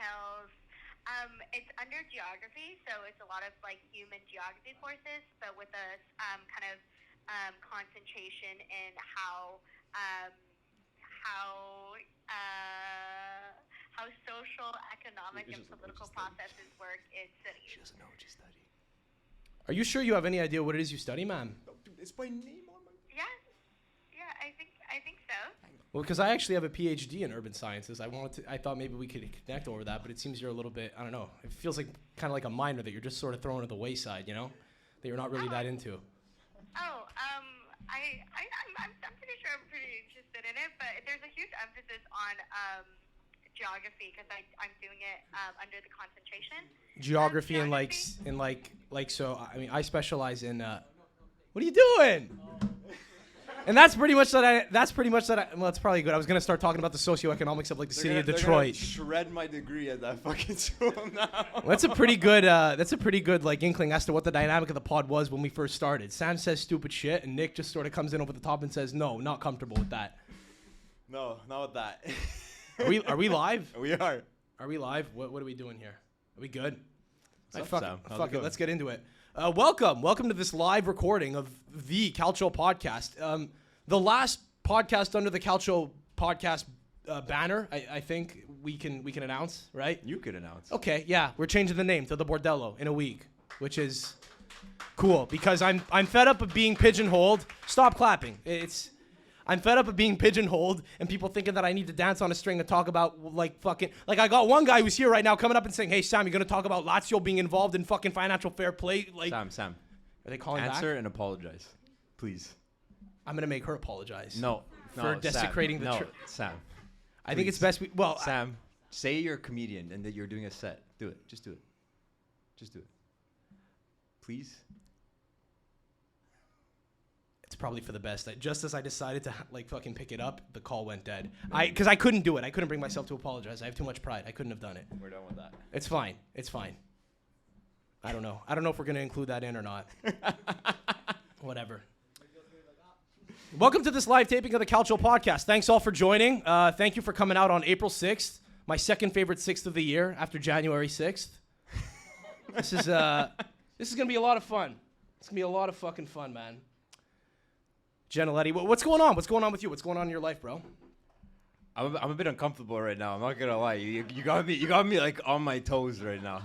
entails. It's under geography, so it's a lot of like human geography courses, but with a kind of concentration in how social, economic, and political processes work in cities. She doesn't know what she's studying. Are you sure you have any idea what it is you study, ma'am? No, dude, it's by name on my... Yeah, I think so. Well, because I actually have a PhD in urban sciences. I thought maybe we could connect over that, but it seems you're a little bit, I don't know. It feels like kind of like a minor that you're just sort of throwing to the wayside, you know? That you're not really that into. I'm pretty sure I'm pretty interested in it, but there's a huge emphasis on geography because I'm doing it under the concentration. Geography and so I mean I specialize in what are you doing? And that's pretty much that. Well, that's probably good. I was gonna start talking about the socioeconomics of like the city of Detroit. Shred my degree at that fucking school now. Well, that's a pretty good like inkling as to what the dynamic of the pod was when we first started. Sam says stupid shit, and Nick just sort of comes in over the top and says, "No, not comfortable with that." No, not with that. Are we live? We are. Are we live? What are we doing here? Are we good? What's up, Sam? Fuck it. Let's get into it. Welcome to this live recording of the Calcio Podcast. The last podcast under the Calcio Podcast banner, I think we can announce, right? You could announce. Okay, yeah, we're changing the name to the Bordello in a week, which is cool because I'm fed up of being pigeonholed. Stop clapping. I'm fed up of being pigeonholed and people thinking that I need to dance on a string and talk about like I got one guy who's here right now coming up and saying, "Hey Sam, you're gonna talk about Lazio being involved in fucking financial fair play." Like Sam. Are they calling Answer back? and apologize, please. I'm gonna make her apologize. No, for desecrating Sam, the. Sam. I think it's best. Sam, say you're a comedian and that you're doing a set. Do it. Just do it. Just do it. Please. It's probably for the best. Just as I decided to like fucking pick it up, the call went dead. Because I couldn't do it. I couldn't bring myself to apologize. I have too much pride. I couldn't have done it. We're done with that. It's fine. I don't know if we're gonna include that in or not. Whatever. Welcome to this live taping of the Calcio Podcast. Thanks all for joining. Thank you for coming out on April 6th, my second favorite 6th of the year after January 6th. This is gonna be a lot of fun. It's gonna be a lot of fucking fun, man. Gentiletti, what's going on? What's going on with you? What's going on in your life, bro? I'm a bit uncomfortable right now. I'm not gonna lie. You got me like on my toes right now.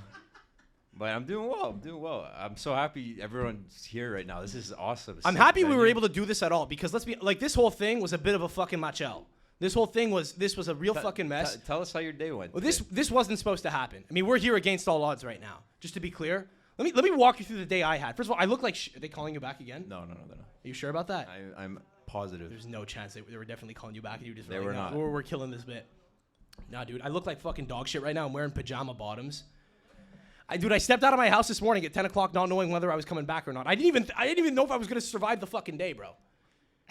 But I'm doing well. I'm so happy everyone's here right now. This is awesome. I'm happy we were able to do this at all because let's be like this whole thing was a bit of a fucking machel. This was a real fucking mess. Tell us how your day went. Well, this wasn't supposed to happen. I mean, we're here against all odds right now. Just to be clear, let me walk you through the day I had. First of all, I look like are they calling you back again? No, they're not. Are you sure about that? I'm positive. There's no chance they were definitely calling you back and you just they were not. We're killing this bit. Nah, dude, I look like fucking dog shit right now. I'm wearing pajama bottoms. I stepped out of my house this morning at 10 o'clock not knowing whether I was coming back or not. I didn't even know if I was going to survive the fucking day, bro.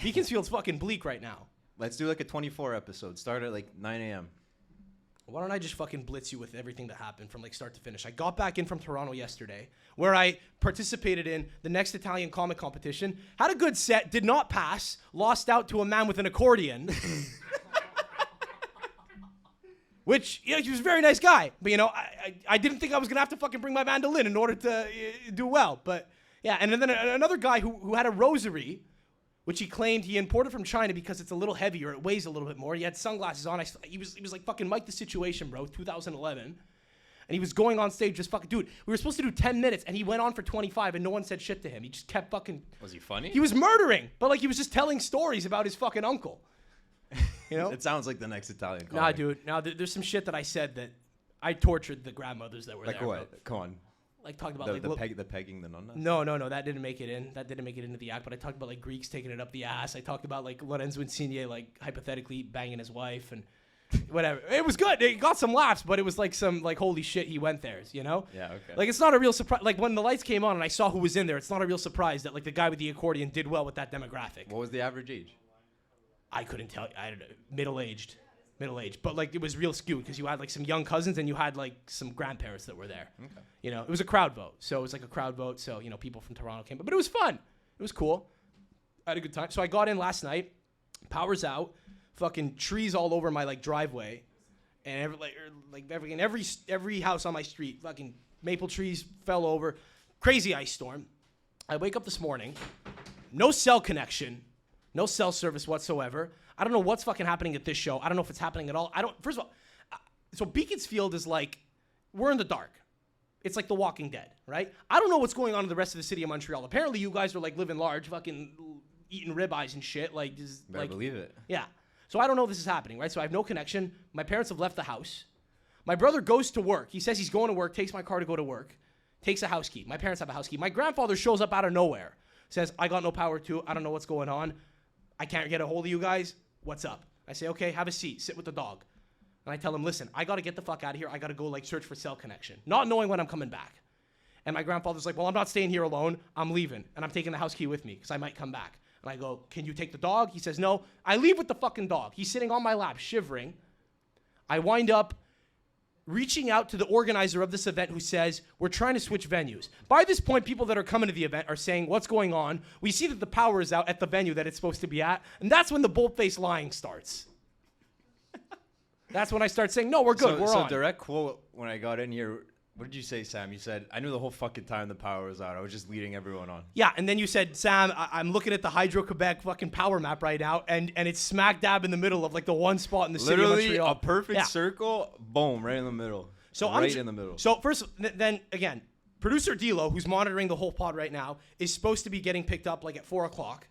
Beaconsfield's fucking bleak right now. Let's do like a 24 episode. Start at like 9 a.m. Why don't I just fucking blitz you with everything that happened from like start to finish? I got back in from Toronto yesterday where I participated in the next Italian comic competition. Had a good set, did not pass, lost out to a man with an accordion. Which, he was a very nice guy. But, I didn't think I was going to have to fucking bring my mandolin in order to do well. But, yeah, and then another guy who had a rosary, which he claimed he imported from China because it's a little heavier. It weighs a little bit more. He had sunglasses on. He was like fucking Mike the Situation, bro, 2011. And he was going on stage just fucking, dude, we were supposed to do 10 minutes, and he went on for 25, and no one said shit to him. He just kept fucking. Was he funny? He was murdering, but, like, he was just telling stories about his fucking uncle. It sounds like the next Italian comic. Nah, dude. Now there's some shit that I said that I tortured the grandmothers that were like there. Like what? Bro. Come on. Like talked about the pegging the nonna. No. That didn't make it in. That didn't make it into the act. But I talked about like Greeks taking it up the ass. I talked about like Lorenzo Insigne like hypothetically banging his wife and whatever. It was good. It got some laughs, but it was like some like holy shit he went there. Yeah. Okay. Like it's not a real surprise. Like when the lights came on and I saw who was in there, it's not a real surprise that like the guy with the accordion did well with that demographic. What was the average age? I couldn't tell. I don't know. Middle-aged, but like it was real skewed because you had like some young cousins and you had like some grandparents that were there. Okay. It was a crowd vote, so it was like a crowd vote. So people from Toronto came, but it was fun. It was cool. I had a good time. So I got in last night. Power's out. Fucking trees all over my like driveway, and every house on my street, fucking maple trees fell over, crazy ice storm. I wake up this morning, no cell connection, no cell service whatsoever. I don't know what's fucking happening at this show. I don't know if it's happening at all. First of all, so Beaconsfield is like, we're in the dark. It's like The Walking Dead, right? I don't know what's going on in the rest of the city of Montreal. Apparently you guys are like living large, fucking eating ribeyes and shit. Like, just, Better believe it. Yeah. So I don't know if this is happening, right? So I have no connection. My parents have left the house. My brother goes to work. He says he's going to work, takes my car to go to work, takes a house key. My parents have a house key. My grandfather shows up out of nowhere, says, I got no power too. I don't know what's going on. I can't get a hold of you guys. What's up? I say, okay, have a seat. Sit with the dog. And I tell him, listen, I got to get the fuck out of here. I got to go like search for cell connection, not knowing when I'm coming back. And my grandfather's like, well, I'm not staying here alone. I'm leaving. And I'm taking the house key with me because I might come back. And I go, can you take the dog? He says, no. I leave with the fucking dog. He's sitting on my lap, shivering. I wind up reaching out to the organizer of this event who says, we're trying to switch venues. By this point, people that are coming to the event are saying, what's going on? We see that the power is out at the venue that it's supposed to be at. And that's when the bold-faced lying starts. That's when I start saying, no, we're good, we're on. So direct quote when I got in here, what did you say, Sam? You said, I knew the whole fucking time the power was out. I was just leading everyone on. Yeah, and then you said, Sam, I'm looking at the Hydro-Quebec fucking power map right now, and it's smack dab in the middle of like the one spot in the city of Montreal. Literally a perfect circle, boom, right in the middle. So in the middle. So first, then again, producer D'Lo, who's monitoring the whole pod right now, is supposed to be getting picked up like at 4 o'clock,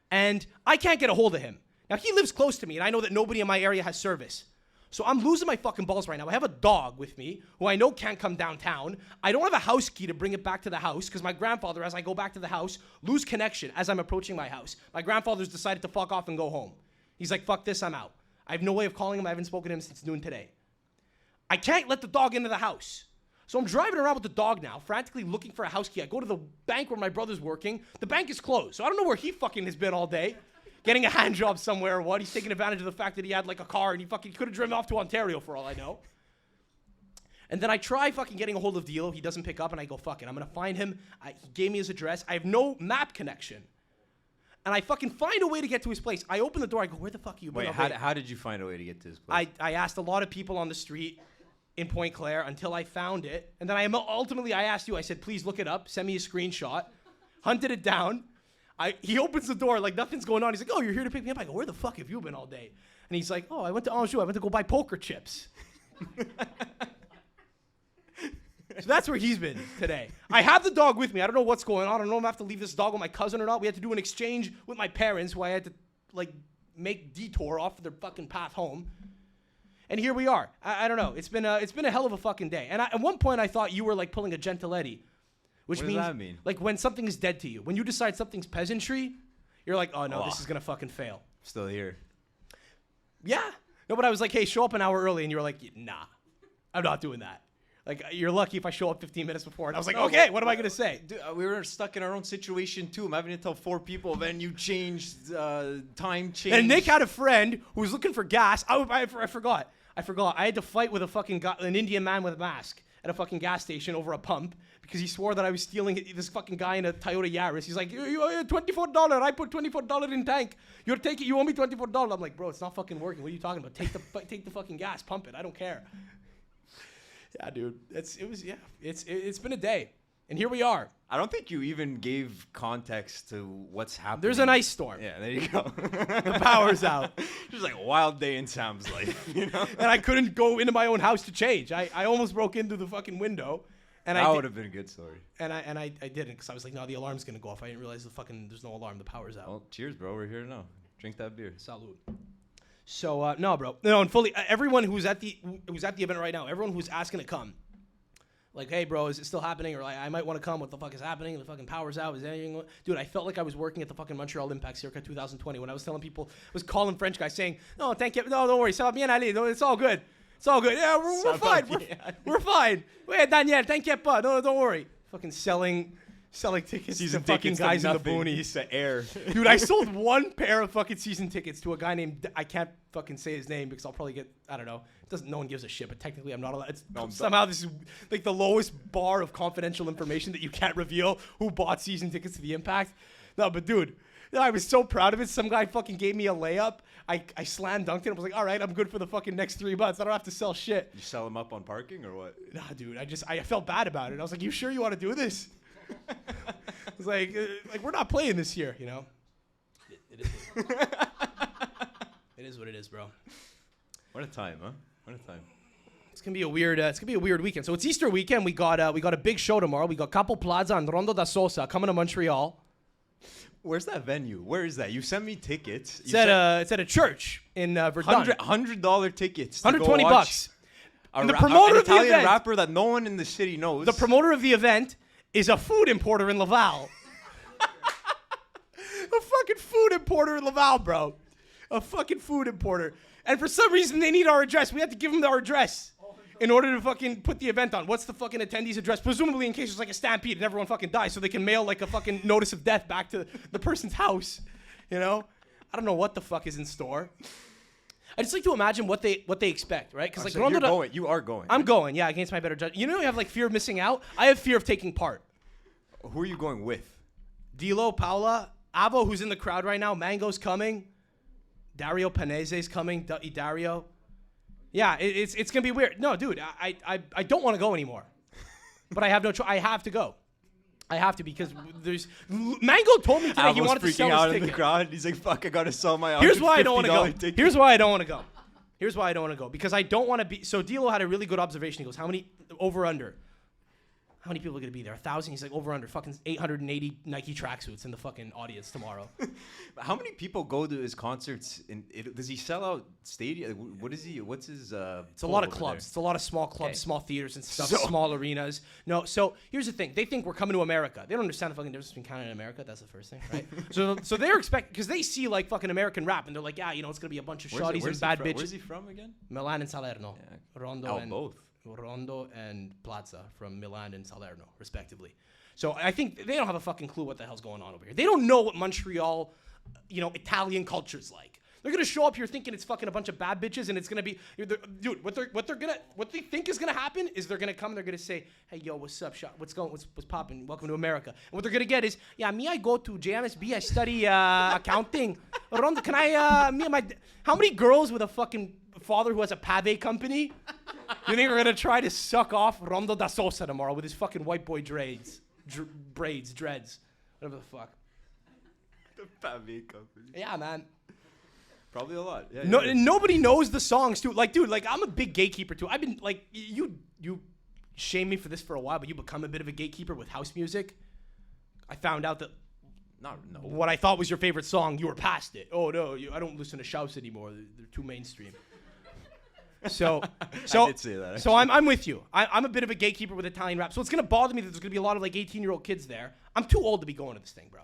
and I can't get a hold of him. Now, he lives close to me, and I know that nobody in my area has service. So I'm losing my fucking balls right now. I have a dog with me who I know can't come downtown. I don't have a house key to bring it back to the house because my grandfather, as I go back to the house, lose connection as I'm approaching my house. My grandfather's decided to fuck off and go home. He's like, fuck this, I'm out. I have no way of calling him. I haven't spoken to him since noon today. I can't let the dog into the house. So I'm driving around with the dog now, frantically looking for a house key. I go to the bank where my brother's working. The bank is closed, so I don't know where he fucking has been all day. Getting a hand job somewhere or what. He's taking advantage of the fact that he had like a car and he could have driven off to Ontario for all I know. And then I try fucking getting a hold of D'Lo. He doesn't pick up and I go, fuck it. I'm going to find him. He gave me his address. I have no map connection. And I fucking find a way to get to his place. I open the door. I go, where the fuck are you? Wait, how did you find a way to get to his place? I asked a lot of people on the street in Pointe Claire until I found it. And then I asked you. I said, please look it up. Send me a screenshot. Hunted it down. He opens the door like nothing's going on. He's like, oh, you're here to pick me up? I go, where the fuck have you been all day? And he's like, oh, I went to Anjou. I went to go buy poker chips. So that's where he's been today. I have the dog with me. I don't know what's going on. I don't know if I have to leave this dog with my cousin or not. We had to do an exchange with my parents who I had to like make detour off of their fucking path home. And here we are. I don't know. It's been a hell of a fucking day. And at one point I thought you were like pulling a Gentiletti. Which what means, does that mean? Like, when something is dead to you. When you decide something's peasantry, you're like, oh, no, this is going to fucking fail. Still here. Yeah. No, but I was like, hey, show up an hour early. And you were like, nah, I'm not doing that. Like, you're lucky if I show up 15 minutes before. And I was like, okay, what am I going to say? Dude, we were stuck in our own situation, too. I'm having to tell 4 people, then you changed, time change. And Nick had a friend who was looking for gas. I forgot. I had to fight with an Indian man with a mask at a fucking gas station over a pump because he swore that I was stealing this fucking guy in a Toyota Yaris. He's like, you $24. I put $24 in tank. You owe me $24. I'm like, bro, it's not fucking working. What are you talking about? Take the fucking gas, pump it. I don't care. Yeah, dude. It's been a day. And here we are. I don't think you even gave context to what's happening. There's an ice storm. Yeah, there you go. The power's out. Just like a wild day in Sam's life, you know? And I couldn't go into my own house to change. I almost broke into the fucking window. And that would have been a good story. And I didn't because I was like, no, the alarm's going to go off. I didn't realize there's no alarm. The power's out. Well, cheers, bro. We're here now. Drink that beer. Salud. So, no, bro. No, and fully, everyone who's at the event right now, everyone who's asking to come, like, hey, bro, is it still happening? Or like, I might want to come. What the fuck is happening? The fucking power's out. Is anything? Dude, I felt like I was working at the fucking Montreal Impact circa 2020 when I was telling people, I was calling French guys saying, no, thank you. No, don't worry. Ça va bien aller. No, it's all good. It's all good. Yeah, we're fine. We're fine. Wait, Daniel, t'inquiète pas. No, don't worry. Fucking selling tickets to fucking guys in the boonies. To air. Dude, I sold one pair of fucking season tickets to a guy named, I can't fucking say his name because I'll probably get, I don't know. No one gives a shit, but technically I'm not allowed. Somehow this is like the lowest bar of confidential information that you can't reveal who bought season tickets to the Impact. No, but dude, I was so proud of it. Some guy fucking gave me a layup. I slam dunked it. I was like, all right, I'm good for the fucking next 3 months. I don't have to sell shit. You sell them up on parking or what? Nah, dude. I felt bad about it. I was like, you sure you want to do this? I was like we're not playing this year, you know? It is what it is, bro. What a time, huh? What a time. It's gonna be a weird weekend. So it's Easter weekend. We got a big show tomorrow. We got Capo Plaza and Rondodasosa coming to Montreal. Where's that venue? Where is that? You sent me tickets. It's at a church in Verdun. $100 tickets. $120. And the promoter of the Italian event, rapper that no one in the city knows. The promoter of the event is a food importer in Laval. A fucking food importer in Laval, bro. A fucking food importer. And for some reason, they need our address. We have to give them our address in order to fucking put the event on. What's the fucking attendee's address? Presumably in case there's like a stampede and everyone fucking dies so they can mail like a fucking notice of death back to the person's house. You know? I don't know what the fuck is in store. I just like to imagine what they expect, right? Because you're going. You are going. I'm going, yeah, against my better judgment. You know you have like fear of missing out? I have fear of taking part. Who are you going with? Dilo, Paula, Avo, who's in the crowd right now. Mango's coming. Dario Panese's coming. Dario. Yeah, it's gonna be weird. No, dude, I don't want to go anymore, but I have no choice. I have to go. I have to because there's Mango told me today he wanted to sell his ticket. In the crowd. He's like, "Fuck, I gotta sell my." Here's why I don't want to go. Here's why I don't want to go. Here's why I don't want to go because I don't want to be. So Dilo had a really good observation. He goes, "How many over under? How many people are gonna be there? 1,000?" He's like, "Over under fucking 880 Nike tracksuits in the fucking audience tomorrow." How many people go to his concerts? Does he sell out stadium? What is he? What's his? It's a lot of clubs. It's a lot of small clubs, small theaters and stuff, small arenas. No, so here's the thing. They think we're coming to America. They don't understand the fucking difference between Canada and America. That's the first thing, right? so they're expecting because they see like fucking American rap and they're like, yeah, you know, it's gonna be a bunch of shawties and bad bitches. Where's he from again? Milan and Salerno. Yeah. Rondo and Plaza from Milan and Salerno, respectively. So I think they don't have a fucking clue what the hell's going on over here. They don't know what Montreal, Italian culture's like. They're gonna show up here thinking it's fucking a bunch of bad bitches, and it's gonna be, dude. What they think is gonna happen is they're gonna come and they're gonna say, hey yo, what's up, what's popping? Welcome to America. And what they're gonna get is, yeah, me, I go to JMSB, I study accounting. Rondo, can I? How many girls with a fucking father who has a pave company? You think we're gonna try to suck off Rondodasosa tomorrow with his fucking white boy dreads, whatever the fuck. The pave company. Yeah, man. Probably a lot. Yeah, nobody knows the songs too. Like, dude, I'm a big gatekeeper too. I've been like, you shame me for this for a while, but you become a bit of a gatekeeper with house music. I found out that what I thought was your favorite song, you were past it. Oh no, I don't listen to shouts anymore. They're too mainstream. So I did say that. So I'm with you. I'm a bit of a gatekeeper with Italian rap. So it's gonna bother me that there's gonna be a lot of like 18-year-old kids there. I'm too old to be going to this thing, bro.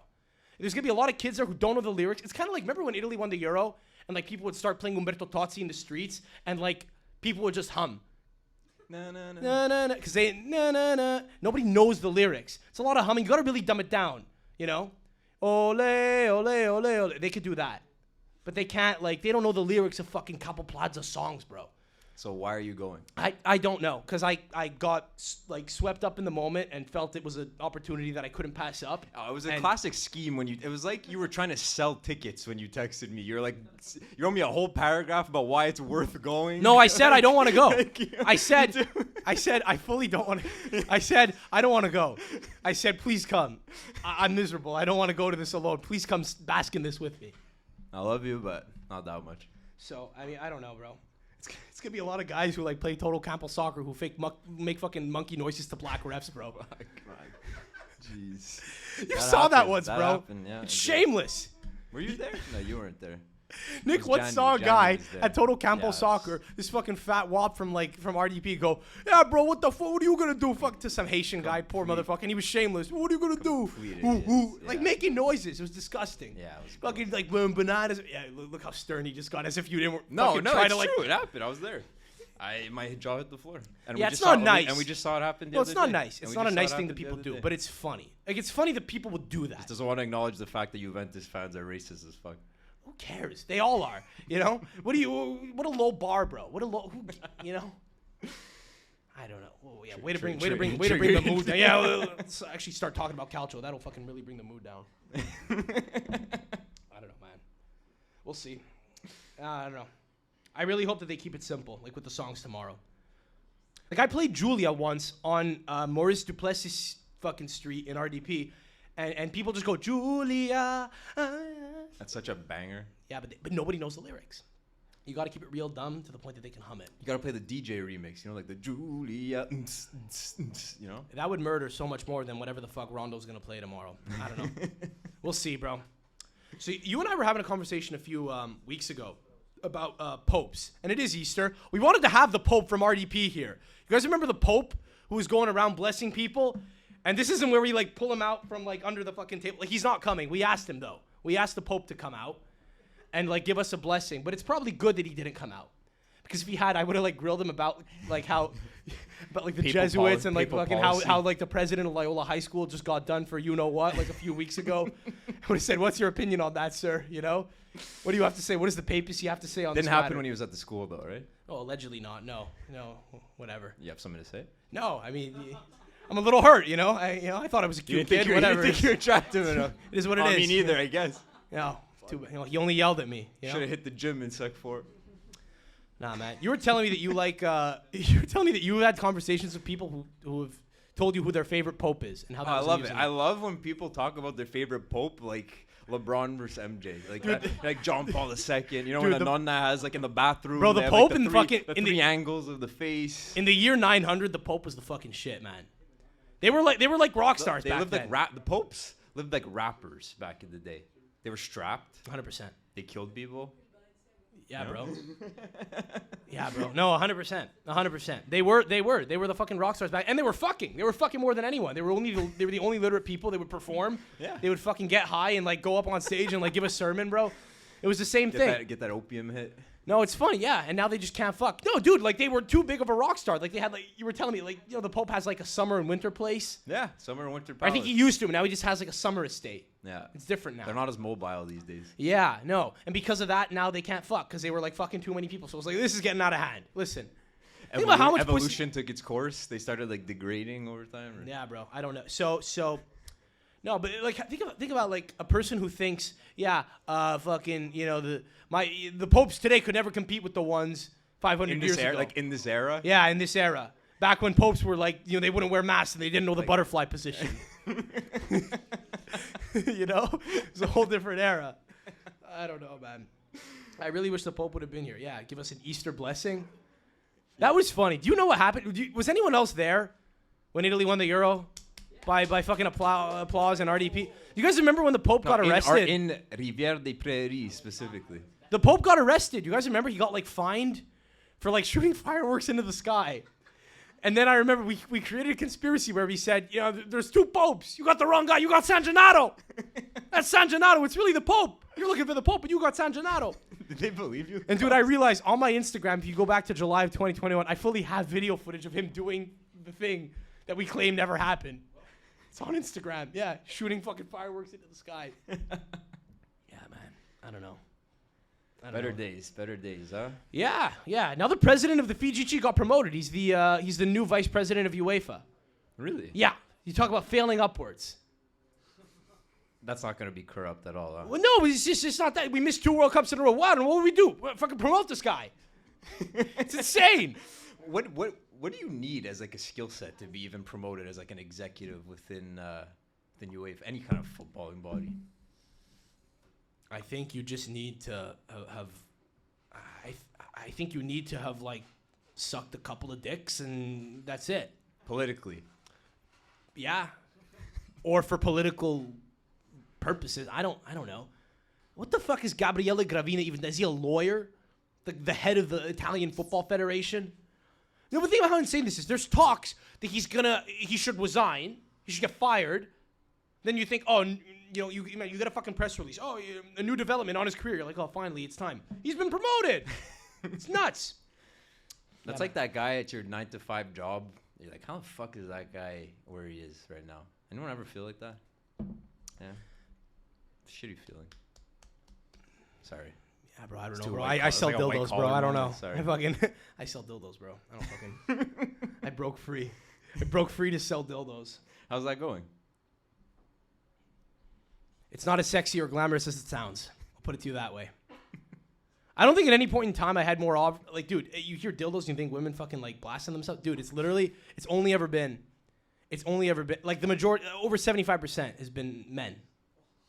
There's gonna be a lot of kids there who don't know the lyrics. It's kind of like, remember when Italy won the Euro and like people would start playing Umberto Tozzi in the streets and like people would just hum. Na na na, because they na na na. Nobody knows the lyrics. It's a lot of humming. You gotta really dumb it down, you know. Ole ole ole ole. They could do that, but they can't. Like they don't know the lyrics of fucking Capo Plaza songs, bro. So why are you going? I don't know, because I got like swept up in the moment and felt it was an opportunity that I couldn't pass up. Oh, it was a classic scheme it was like you were trying to sell tickets when you texted me. You're like, you wrote me a whole paragraph about why it's worth going. No, I said I don't want to go. I said I fully don't want to. I said I don't want to go. I said please come. I'm miserable. I don't want to go to this alone. Please come bask in this with me. I love you, but not that much. So I mean I don't know, bro. It's gonna be a lot of guys who like play total campo soccer who make fucking monkey noises to black refs, bro. Oh my God. Jeez. You saw that once, bro. Happened, yeah, it's shameless. Were you there? No, you weren't there. Nick once saw a guy at Total Campo Soccer, this fucking fat wop from RDP go, yeah, bro, what the fuck? What are you gonna do? Fuck to some Haitian guy, poor motherfucker, and he was shameless. What are you gonna do? Like making noises. It was disgusting. Yeah, it was fucking like bananas. Yeah, look how stern he just got, as if you didn't. No, it's true. It happened. I was there. My jaw hit the floor. And yeah, it's not nice. And we just saw it happen the other day. Well, it's not nice. It's not a nice thing that people do, but it's funny. Like, it's funny that people would do that. Just doesn't want to acknowledge the fact that Juventus fans are racist as fuck. Who cares? They all are. You know? What a low bar, bro. You know? I don't know. Oh, yeah. Way to bring the mood down. Yeah, let's actually start talking about Calcio. That'll fucking really bring the mood down. We'll see. I don't know. I really hope that they keep it simple, like with the songs tomorrow. Like I played Julia once on Maurice Duplessis fucking street in RDP, and people just go Julia. That's such a banger. Yeah, but nobody knows the lyrics. You got to keep it real dumb to the point that they can hum it. You got to play the DJ remix, you know, like the Julia, you know? That would murder so much more than whatever the fuck Rondo's going to play tomorrow. I don't know. We'll see, bro. So you and I were having a conversation a few weeks ago about popes, and it is Easter. We wanted to have the Pope from RDP here. You guys remember the Pope who was going around blessing people? And this isn't where we like pull him out from like under the fucking table. Like he's not coming. We asked him though. We asked the Pope to come out and like give us a blessing. But it's probably good that he didn't come out, because if he had, I would have like grilled him about like how, about like the Jesuits and like fucking how like the president of Loyola High School just got done for you know what like a few weeks ago. I would have said, "What's your opinion on that, sir? You know, what do you have to say? What does the papacy have to say on this?" Didn't happen when he was at the school though, right? Oh, allegedly not. No, whatever. You have something to say? No, I mean, I'm a little hurt. I thought I was a cute kid. Whatever. You think you're attractive enough? It is what it is. Me neither, I guess. You only yelled at me. Should have hit the gym in Sec 4. Nah, man. You were telling me that you like. You were telling me that you had conversations with people who have told you who their favorite pope is and how. I love it. I love when people talk about their favorite pope, like LeBron versus MJ, like John Paul II. You know, when the nonna has like in the bathroom. Bro, the Pope in the fucking the three angles of the face. In the year 900, the Pope was the fucking shit, man. They were like rock stars back then. They lived like the popes lived like rappers back in the day. They were strapped. 100%. They killed people. Yeah, bro. Yeah, bro. No, 100%. 100%. They were the fucking rock stars back, and they were fucking more than anyone. They were the only literate people. They would perform. Yeah. They would fucking get high and like go up on stage and like give a sermon, bro. It was the same thing. Get that opium hit. No, it's funny, yeah. And now they just can't fuck. No, dude, like they were too big of a rock star. Like they had you were telling me, like, the Pope has like a summer and winter place. Yeah, summer and winter palace. I think he used to. Now he just has like a summer estate. Yeah. It's different now. They're not as mobile these days. Yeah, no. And because of that, now they can't fuck because they were like fucking too many people. So it was like, this is getting out of hand. Listen. Think about how much evolution took its course. They started like degrading over time. Yeah, bro. I don't know. So no, but like think about like a person who thinks, fucking, the popes today could never compete with the ones 500 years ago. Like in this era? Yeah, in this era. Back when popes were like, they wouldn't wear masks and they didn't know the butterfly position. It's a whole different era. I don't know, man. I really wish the Pope would have been here. Yeah, give us an Easter blessing. That was funny. Do you know what happened? Was anyone else there when Italy won the Euro? By fucking applause and RDP. You guys remember when the Pope got arrested? In Rivière des Prairies specifically. The Pope got arrested. You guys remember he got like fined for like shooting fireworks into the sky. And then I remember we created a conspiracy where we said, there's two popes. You got the wrong guy. You got San Gennaro. That's San Gennaro. It's really the Pope. You're looking for the Pope, but you got San Gennaro. Did they believe you? And dude, I realized on my Instagram, if you go back to July of 2021, I fully have video footage of him doing the thing that we claim never happened. It's on Instagram. Yeah, shooting fucking fireworks into the sky. Yeah, man. I don't know. Better days, huh? Yeah. Now the president of the FIGC got promoted. He's the new vice president of UEFA. Really? Yeah. You talk about failing upwards. That's not going to be corrupt at all, huh? Well, no, it's not that. We missed 2 World Cups in a row. What would we do? Fucking promote this guy. It's insane. What do you need as like a skill set to be even promoted as like an executive within UEFA, any kind of footballing body? I think you just need to have. I think you need to have like sucked a couple of dicks and that's it. Politically. Yeah. Or for political purposes. I don't know. What the fuck is Gabriele Gravina even? Is he a lawyer? The head of the Italian Football Federation? No, but think about how insane this is. There's talks that he should resign. He should get fired. Then you think, you get a fucking press release. Oh, a new development on his career. You're like, oh, finally, it's time. He's been promoted. It's nuts. That's like that guy at your 9-to-5 job. You're like, how the fuck is that guy where he is right now? Anyone ever feel like that? Yeah. Shitty feeling. Sorry. Yeah, bro, I don't know, bro. I sell dildos, bro. I don't know. Sorry. I sell dildos, bro. I don't fucking. I broke free. I broke free to sell dildos. How's that going? It's not as sexy or glamorous as it sounds. I'll put it to you that way. I don't think at any point in time I had more like, dude, you hear dildos and you think women fucking like blasting themselves. Dude, it's only ever been like the majority, over 75% has been men.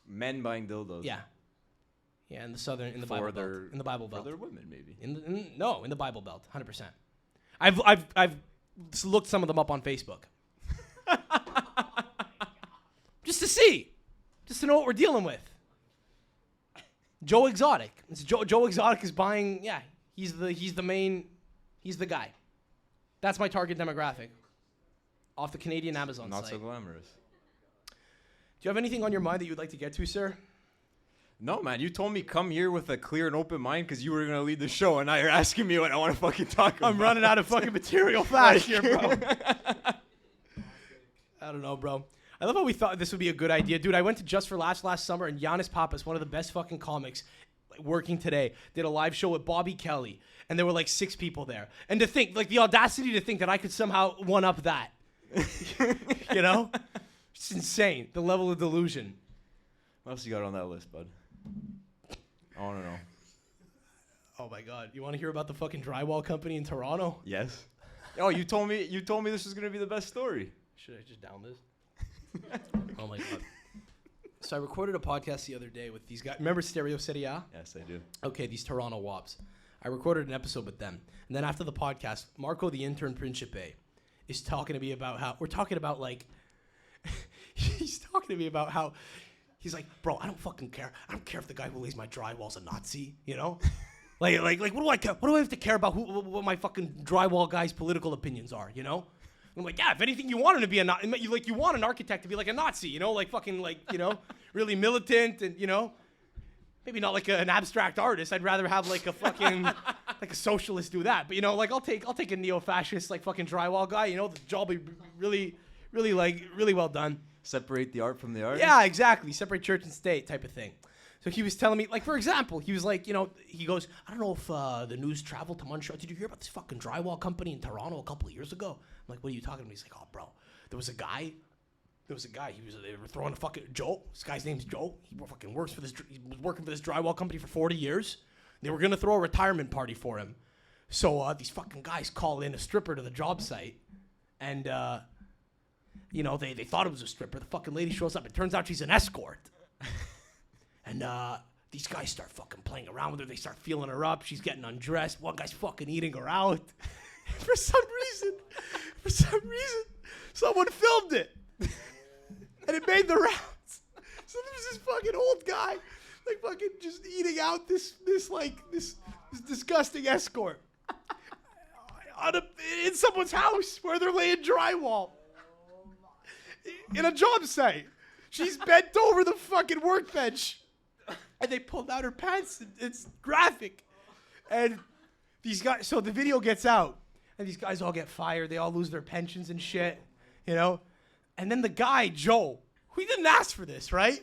Men buying dildos. Yeah. Yeah, in the Bible Belt. In the Bible Belt. For their women, maybe. In the Bible Belt, 100%. I've looked some of them up on Facebook. Just to see. Just to know what we're dealing with. Joe Exotic. Joe Exotic is buying, yeah, he's the guy. That's my target demographic. Off the Canadian Amazon site. Not so glamorous. Do you have anything on your mind that you'd like to get to, sir? No, man. You told me come here with a clear and open mind because you were going to lead the show, and now you're asking me what I want to fucking talk about. I'm running out of fucking material fast here, bro. I don't know, bro. I love how we thought this would be a good idea. Dude, I went to Just for Laughs last summer, and Giannis Papas, one of the best fucking comics working today, did a live show with Bobby Kelly, and there were like 6 people there. And to think, like the audacity to think that I could somehow one-up that. You know? It's insane, the level of delusion. What else you got on that list, bud? I want to know. Oh my God, you want to hear about the fucking drywall company in Toronto? Yes. Oh, you told me this was gonna be the best story. Should I just down this? Oh my God. So I recorded a podcast the other day with these guys. Remember Stereo City? Yes, I do. Okay, these Toronto wops. I recorded an episode with them. And then after the podcast, Marco, the intern Principe, is talking to me about how, we're talking about like, he's talking to me about how, he's like, bro, I don't fucking care. I don't care if the guy who lays my drywall's a Nazi, you know? like, what do I care? What do I have to care about what my fucking drywall guy's political opinions are, you know? I'm like, yeah, if anything, you want him to be a Nazi. You want an architect to be like a Nazi, you know? Like fucking like, you know, really militant and, you know? Maybe not like an abstract artist. I'd rather have like a fucking, like a socialist do that. But, you know, like I'll take a neo-fascist like fucking drywall guy, you know? The job will be really well done. Separate the art from the artist? Yeah, exactly. Separate church and state type of thing. So he was telling me, like, for example, he was like, you know, he goes, I don't know if the news traveled to Montreal. Did you hear about this fucking drywall company in Toronto a couple of years ago? I'm like, what are you talking about? He's like, oh, bro, there was a guy. They were throwing a fucking Joe. This guy's name's Joe. He fucking works for this. He was working for this drywall company for 40 years. They were gonna throw a retirement party for him. So these fucking guys call in a stripper to the job site, and you know, they thought it was a stripper. The fucking lady shows up. It turns out she's an escort. And these guys start fucking playing around with her. They start feeling her up. She's getting undressed. One guy's fucking eating her out. For some reason, someone filmed it. And it made the rounds. So there's this fucking old guy, like fucking just eating out this disgusting escort. In someone's house where they're laying drywall. In a job site. She's bent over the fucking workbench. And they pulled out her pants. It's graphic. And these guys, so the video gets out. And these guys all get fired. They all lose their pensions and shit. You know? And then the guy, Joe, who didn't ask for this, right?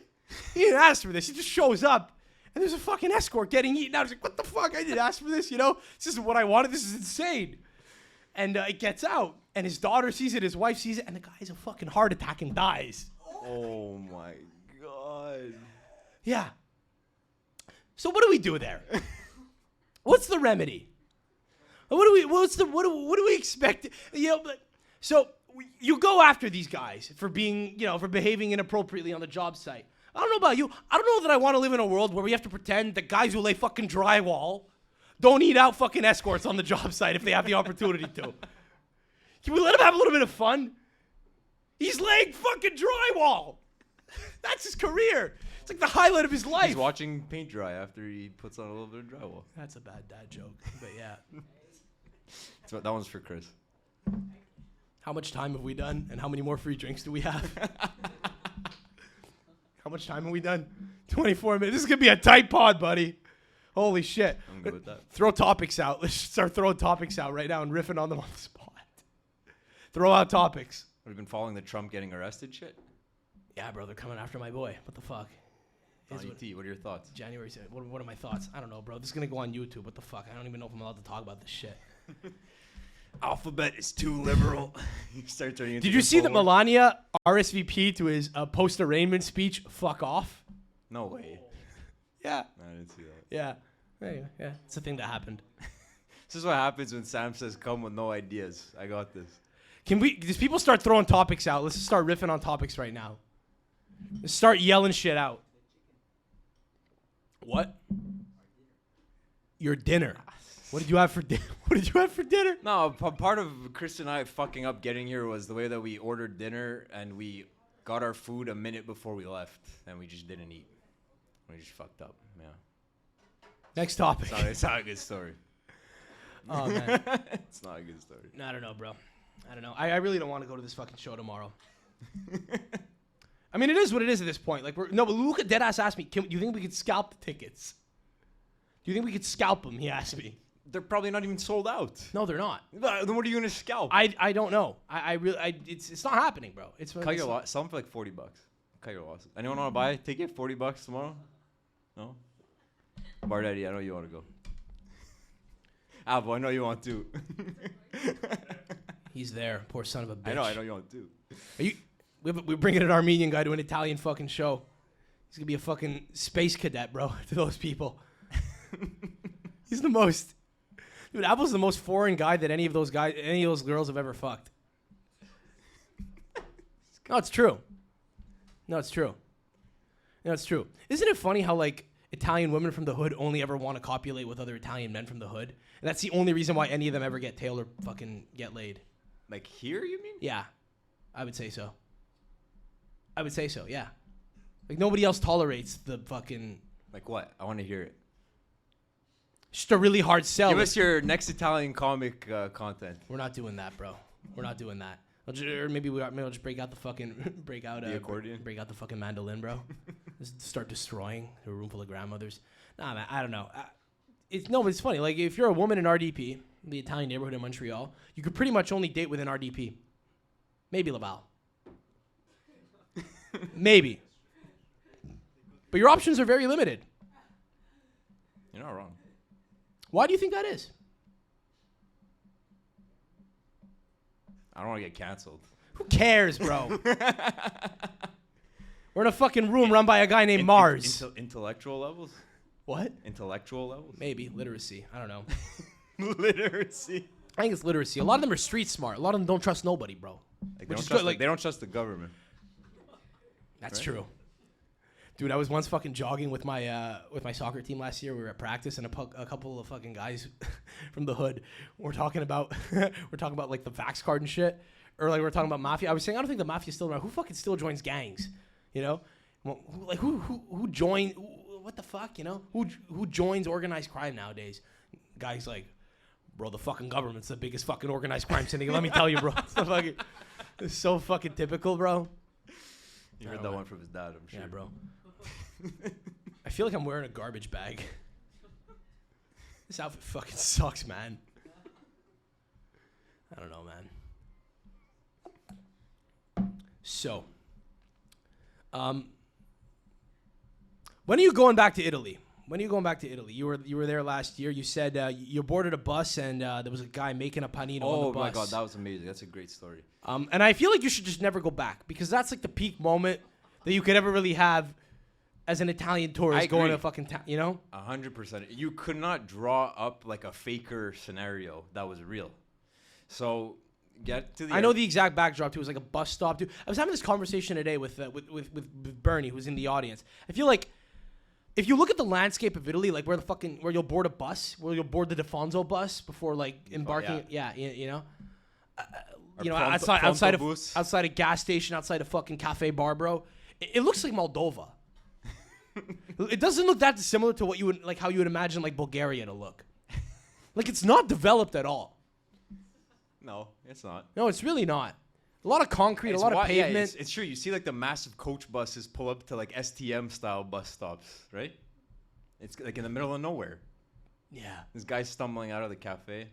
He didn't ask for this. He just shows up. And there's a fucking escort getting eaten out. I was like, what the fuck? I didn't ask for this, you know? This isn't what I wanted. This is insane. And it gets out. And his daughter sees it. His wife sees it. And the guy has a fucking heart attack and dies. Oh, my God. Yeah. So what do we do there? What's the remedy? What do we expect? You know, so you go after these guys for being, you know, for behaving inappropriately on the job site. I don't know about you. I don't know that I want to live in a world where we have to pretend that guys who lay fucking drywall don't eat out fucking escorts on the job site if they have the opportunity to. Can we let him have a little bit of fun? He's laying fucking drywall. That's his career. It's like the highlight of his life. He's watching paint dry after he puts on a little bit of drywall. That's a bad dad joke, but yeah. So that one's for Chris. How much time have we done, and how many more free drinks do we have? How much time have we done? 24 minutes. This is going to be a tight pod, buddy. Holy shit. I'm good with that. Throw topics out. Let's start throwing topics out right now and riffing on them on the spot. Throw out topics. Have you been following the Trump getting arrested shit? Yeah, bro. They're coming after my boy. What the fuck? What are your thoughts? January 7th. What are my thoughts? I don't know, bro. This is going to go on YouTube. What the fuck? I don't even know if I'm allowed to talk about this shit. Alphabet is too liberal. Start turning into Did you see that Melania RSVP to his post-arraignment speech? Fuck off. No way. Yeah. I didn't see that. Yeah. Yeah, it's a thing that happened. This is what happens when Sam says, "Come with no ideas." I got this. Does people start throwing topics out? Let's just start riffing on topics right now. Let's start yelling shit out. What? Your dinner. What did you have for dinner? What did you have for dinner? No, part of Chris and I fucking up getting here was the way that we ordered dinner and we got our food a minute before we left and we just didn't eat. We just fucked up. Yeah. Next topic. It's not a good story. Oh, man. It's not a good story. No, I don't know, bro. I don't know. I really don't want to go to this fucking show tomorrow. I mean, it is what it is at this point. Like, but Luca deadass asked me, do you think we could scalp the tickets? Do you think we could scalp them? He asked me. They're probably not even sold out. No, they're not. Then what are you gonna scalp? I don't know. It's not happening, bro. Cut your loss. Sell them for like $40. Cut your losses. Anyone want to buy a ticket? $40 tomorrow? No. Bar Daddy, I know you want to go. Albo, I know you want to. He's there, poor son of a bitch. I know you want to. We're bringing an Armenian guy to an Italian fucking show. He's gonna be a fucking space cadet, bro, to those people. He's the most. Dude, Apple's the most foreign guy that any of those girls have ever fucked. No, it's true. Isn't it funny how, like, Italian women from the hood only ever want to copulate with other Italian men from the hood? And that's the only reason why any of them ever get tail or fucking get laid. Like here, you mean? Yeah. I would say so, yeah. Like, nobody else tolerates the fucking... Like what? I want to hear it. Just a really hard sell. Give us your next Italian comic content. We're not doing that, bro. We're not doing that. Or maybe we'll just break out the fucking... the accordion? Break out the fucking mandolin, bro. Just start destroying a room full of grandmothers. Nah, man, I don't know. But it's funny. Like, if you're a woman in RDP, the Italian neighborhood in Montreal, you could pretty much only date within RDP. Maybe Laval. Maybe. But your options are very limited. You're not wrong. Why do you think that is? I don't want to get canceled. Who cares, bro? We're in a fucking room run by a guy named Mars. Intellectual levels? What? Intellectual levels? Maybe. Literacy. I don't know. Literacy. I think it's literacy. A lot of them are street smart. A lot of them don't trust nobody, bro. Like, they don't trust the government. That's true. Dude, I was once fucking jogging with my soccer team last year. We were at practice, and a couple of fucking guys from the hood were talking about like the vax card and shit, or like we're talking about mafia. I was saying I don't think the mafia's still around. Who fucking still joins gangs? You know, like who join? What the fuck? You know, who joins organized crime nowadays? Guys like, bro, the fucking government's the biggest fucking organized crime syndicate. Let me tell you, bro. It's so fucking typical, bro. You heard that one from his dad, I'm sure. Yeah, bro. I feel like I'm wearing a garbage bag. This outfit fucking sucks, man. I don't know, man. So, when are you going back to Italy? You were there last year. You said you boarded a bus and there was a guy making a panino on the bus. Oh my god, that was amazing. That's a great story. And I feel like you should just never go back because that's like the peak moment that you could ever really have as an Italian tourist going to a fucking town, you know? 100%. You could not draw up like a faker scenario that was real. So get to the... I know the exact backdrop too. It was like a bus stop too. I was having this conversation today with Bernie, who's in the audience. I feel like if you look at the landscape of Italy, like where you'll board a bus, where you'll board the Defonso bus before like embarking, you know, outside a gas station, outside a fucking cafe bar, bro. It looks like Moldova. It doesn't look that dissimilar to what you would like, how you would imagine like Bulgaria to look. Like it's not developed at all. No, it's not. No, it's really not. A lot of concrete, a lot of pavement. Yeah, it's true. You see like the massive coach buses pull up to like STM style bus stops, right? It's like in the middle of nowhere. Yeah. This guy's stumbling out of the cafe.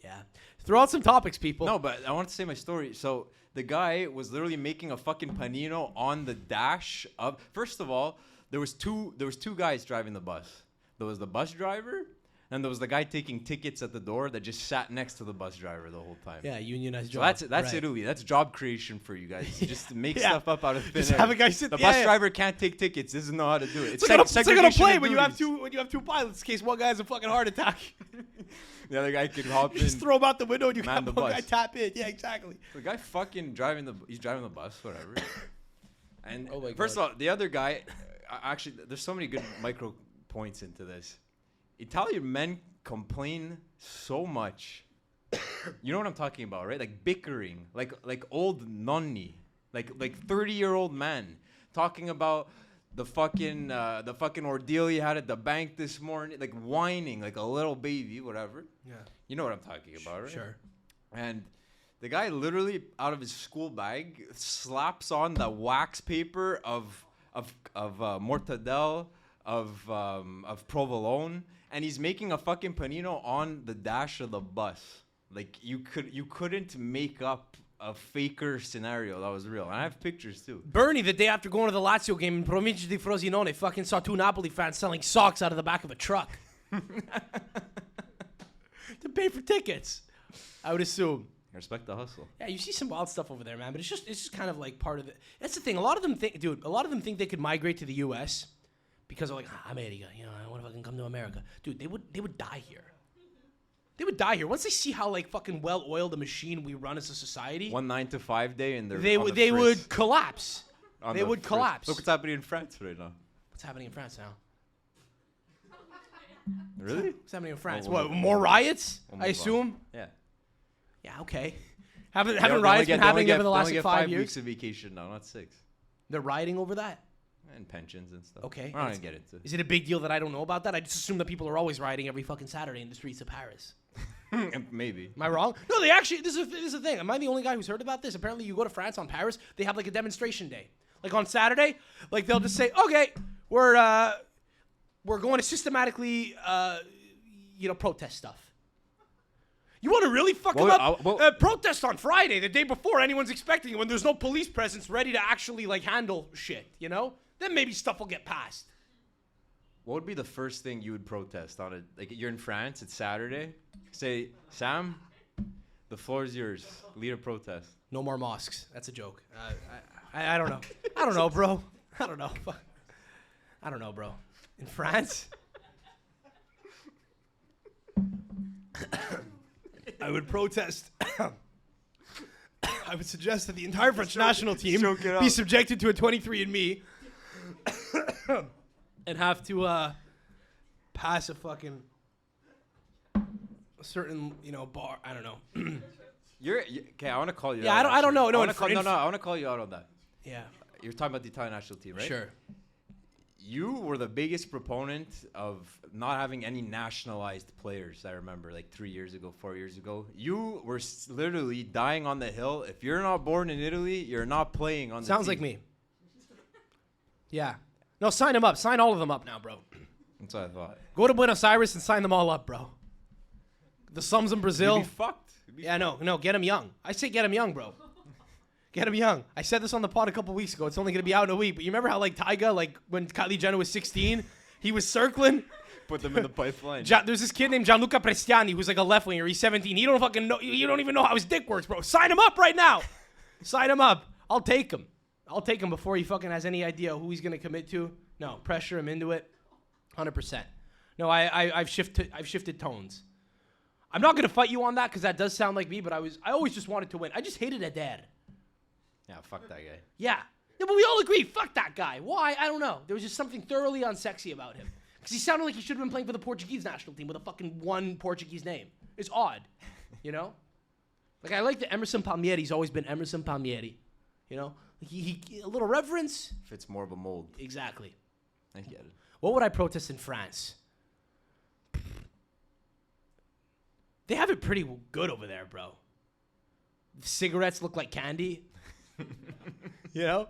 Yeah. Throw out some topics, people. No, but I want to say my story. So the guy was literally making a fucking panino on the dash of... First of all, there was two guys driving the bus. There was the bus driver, And there was the guy taking tickets at the door that just sat next to the bus driver the whole time. Yeah, unionized So job. that's right. Italy. That's job creation for you guys. Just to make Yeah. stuff up out of thin Just air. have a guy sit. The bus driver can't take tickets. Doesn't know how to do it. It's like on a segregation plane of when you have duties. two pilots in case one guy has a fucking heart attack. The other guy can hop You in. just throw him out the window and you Man have the one bus. guy tap in. Yeah, exactly. The guy fucking driving the bus, whatever. And Oh my first God. of all, the other guy, actually, there's so many good micro points into this. Italian men complain so much. You know what I'm talking about, right? Like bickering, like old nonni, like 30-year-old man talking about the fucking ordeal he had at the bank this morning, like whining like a little baby, whatever. Yeah. You know what I'm talking about, right? Sure. And the guy literally out of his school bag slaps on the wax paper of mortadelle, of provolone, and he's making a fucking panino on the dash of the bus. Like you couldn't make up a faker scenario that was real. And I have pictures too. Bernie, the day after going to the Lazio game in Provincia di Frosinone, fucking saw two Napoli fans selling socks out of the back of a truck to pay for tickets. I would assume. Respect the hustle. Yeah, you see some wild stuff over there, man. But it's just kind of like part of it. That's the thing. A lot of them think they could migrate to the U.S. because they're like, America, you know, I want to fucking come to America. Dude, they would die here. They would die here once they see how like fucking well oiled a machine we run as a society. 1 9 to 5 day, and They would collapse. They would collapse. Look what's happening in France right now. What's happening in France now? Really? What's happening in France? we'll What, move more on. riots? We'll I move on. assume. Yeah. Yeah, okay. Haven't They only riots get- been they only happening get- over the they last only like get 5 5 years? weeks of vacation now, not 6. They're rioting over that? And pensions and stuff. Okay. We're not gonna get into it. Is it a big deal that I don't know about that? I just assume that people are always rioting every fucking Saturday in the streets of Paris. Maybe. Am I wrong? No, they actually. This is the thing. Am I the only guy who's heard about this? Apparently, you go to France on Paris, they have like a demonstration day. Like on Saturday, like they'll just say, "Okay, we're going to systematically, protest stuff." You want to really fuck them up? Protest on Friday, the day before anyone's expecting it, when there's no police presence ready to actually like handle shit. You know, then maybe stuff will get passed. What would be the first thing you would protest on it? Like you're in France, it's Saturday. Say, Sam, the floor is yours. Lead a protest. No more mosques. That's a joke. I don't know. I don't know, bro. I don't know. I don't know, bro. In France, I would protest. I would suggest that the entire French national team be subjected to a 23andMe and have to pass a fucking certain, bar. I don't know. Okay, I want to call you Yeah, out. I don't know. No, I want to call you out on that. Yeah. You're talking about the Italian national team, right? Sure. You were the biggest proponent of not having any nationalized players, I remember, like 3 years ago, 4 years ago. You were literally dying on the hill. If you're not born in Italy, you're not playing on the Sounds team. like me. Yeah. No, sign them up. Sign all of them up now, bro. That's what I thought. Go to Buenos Aires and sign them all up, bro. The Sums in Brazil. You'd be fucked. Yeah, no, get them young. I say get them young, bro. Get them young. I said this on the pod a couple weeks ago. It's only going to be out in a week. But you remember how, like, Tyga, like, when Kylie Jenner was 16, he was circling? Put them in the pipeline. There's this kid named Gianluca Prestiani who's, like, a left winger. He's 17. He don't fucking know. You don't even know how his dick works, bro. Sign him up right now. Sign him up. I'll take him. I'll take him before he fucking has any idea who he's going to commit to. No, pressure him into it. 100%. No, I've shifted tones. I'm not going to fight you on that because that does sound like me, but I always just wanted to win. I just hated Adair. Yeah, fuck that guy. Yeah, but we all agree, fuck that guy. Why? I don't know. There was just something thoroughly unsexy about him. Because he sounded like he should have been playing for the Portuguese national team with a fucking one Portuguese name. It's odd, you know? Like, I like that Emerson Palmieri's always been Emerson Palmieri, you know? He a little reverence. Fits more of a mold. Exactly. I get it. What would I protest in France? They have it pretty good over there, bro. Cigarettes look like candy. You know?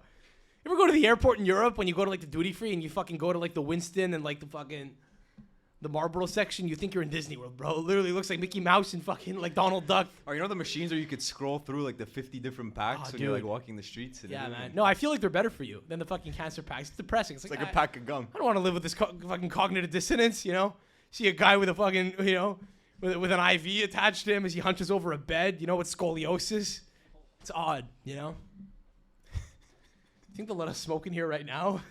You ever go to the airport in Europe when you go to like the duty free and you fucking go to like the Winston and like the Marlboro section? You think you're in Disney World, bro. It literally looks like Mickey Mouse and fucking like Donald Duck. Oh, you know the machines where you could scroll through like the 50 different packs when you're like walking the streets? Yeah, man. No, I feel like they're better for you than the fucking cancer packs. It's depressing. It's like a pack of gum. I don't want to live with this fucking cognitive dissonance, you know? See a guy with a fucking, with an IV attached to him as he hunches over a bed, with scoliosis. It's odd, You think they'll let us smoke in here right now?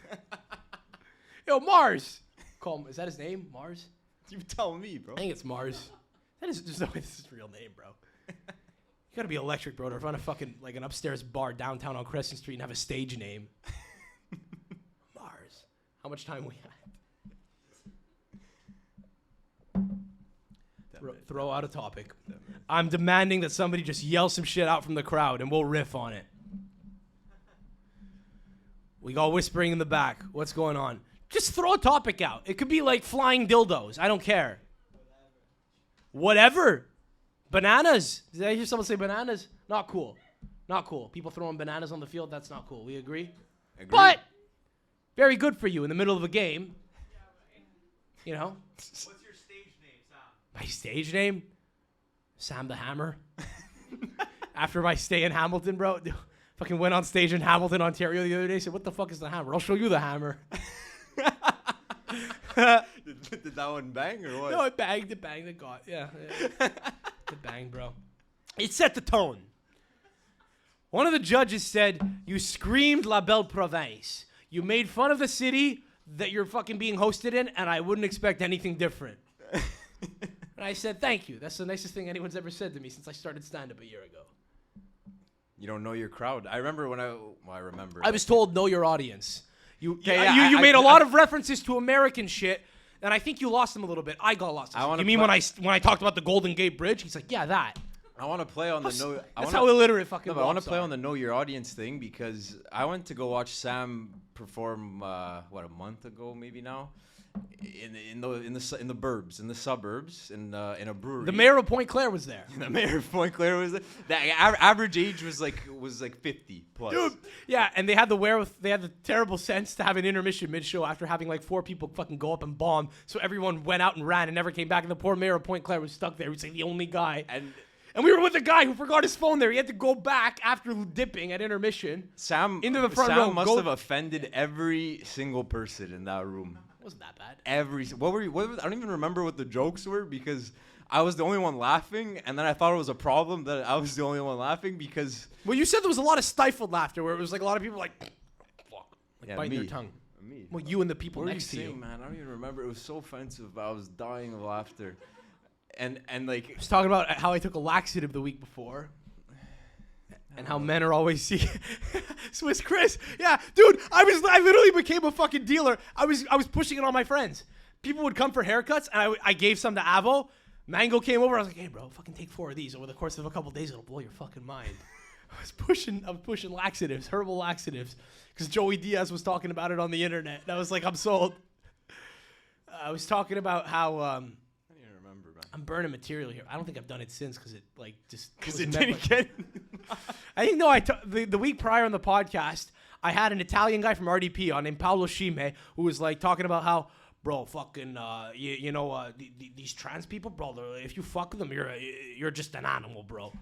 Yo, Mars. Call him. Is that his name? Mars? You tell me, bro. I think it's Mars. There's no way this is his real name, bro. You gotta be electric, bro, to run a fucking, like, an upstairs bar downtown on Crescent Street and have a stage name. Mars. How much time we had? Throw out a topic. I'm demanding that somebody just yell some shit out from the crowd and we'll riff on it. We got whispering in the back. What's going on? Just throw a topic out. It could be like flying dildos. I don't care. Whatever. Bananas. Did I hear someone say bananas? Not cool. Not cool. People throwing bananas on the field, that's not cool. We agree? But very good for you in the middle of a game. What's your stage name, Sam? My stage name? Sam the Hammer. After my stay in Hamilton, bro. Fucking went on stage in Hamilton, Ontario the other day. Said, what the fuck is the hammer? I'll show you the hammer. Did that one bang or what? No, it banged. It got. Yeah. It banged, bro. It set the tone. One of the judges said, you screamed La Belle Province. You made fun of the city that you're fucking being hosted in, and I wouldn't expect anything different. And I said, thank you. That's the nicest thing anyone's ever said to me since I started stand-up a year ago. You don't know your crowd. I remember when I remember. I was told, know your audience. You I made a lot of references to American shit, and I think you lost them a little bit. I got lost. You mean when I talked about the Golden Gate Bridge? He's like, yeah, that. I want to play on the know. That's how illiterate fucking. No, I want to play on the know your audience thing because I went to go watch Sam perform. A month ago, maybe now, in the burbs, in the suburbs, in a brewery. The mayor of Point Claire was there. The mayor of Point Claire was there. The average age was like 50 plus. Dude, yeah, and they had the terrible sense to have an intermission mid-show after having like 4 people fucking go up and bomb. So everyone went out and ran and never came back. And the poor mayor of Point Claire was stuck there. He was like the only guy. And we were with a guy who forgot his phone there. He had to go back after dipping at intermission. Sam into the front row. Sam must have offended every single person in that room. It wasn't that bad. I don't even remember what the jokes were because I was the only one laughing, and then I thought it was a problem that I was the only one laughing because. Well, you said there was a lot of stifled laughter where it was like a lot of people like biting their tongue. Me. Well, you and the people next to you. Man, I don't even remember. It was so offensive. I was dying of laughter, and like. I was talking about how I took a laxative the week before. And how men are always Swiss Chris. Yeah, dude, I literally became a fucking dealer. I was pushing it on my friends. People would come for haircuts, and I gave some to Avo. Mango came over. I was like, hey, bro, fucking take 4 of these. Over the course of a couple of days, it'll blow your fucking mind. I was pushing laxatives, herbal laxatives, because Joey Diaz was talking about it on the internet. And I was like, I'm sold. I was talking about how... I'm burning material here. I don't think I've done it since because it just because it didn't get. I think the week prior on the podcast, I had an Italian guy from RDP on named Paolo Scime who was like talking about how, bro, fucking these trans people, bro. If you fuck them, you're just an animal, bro.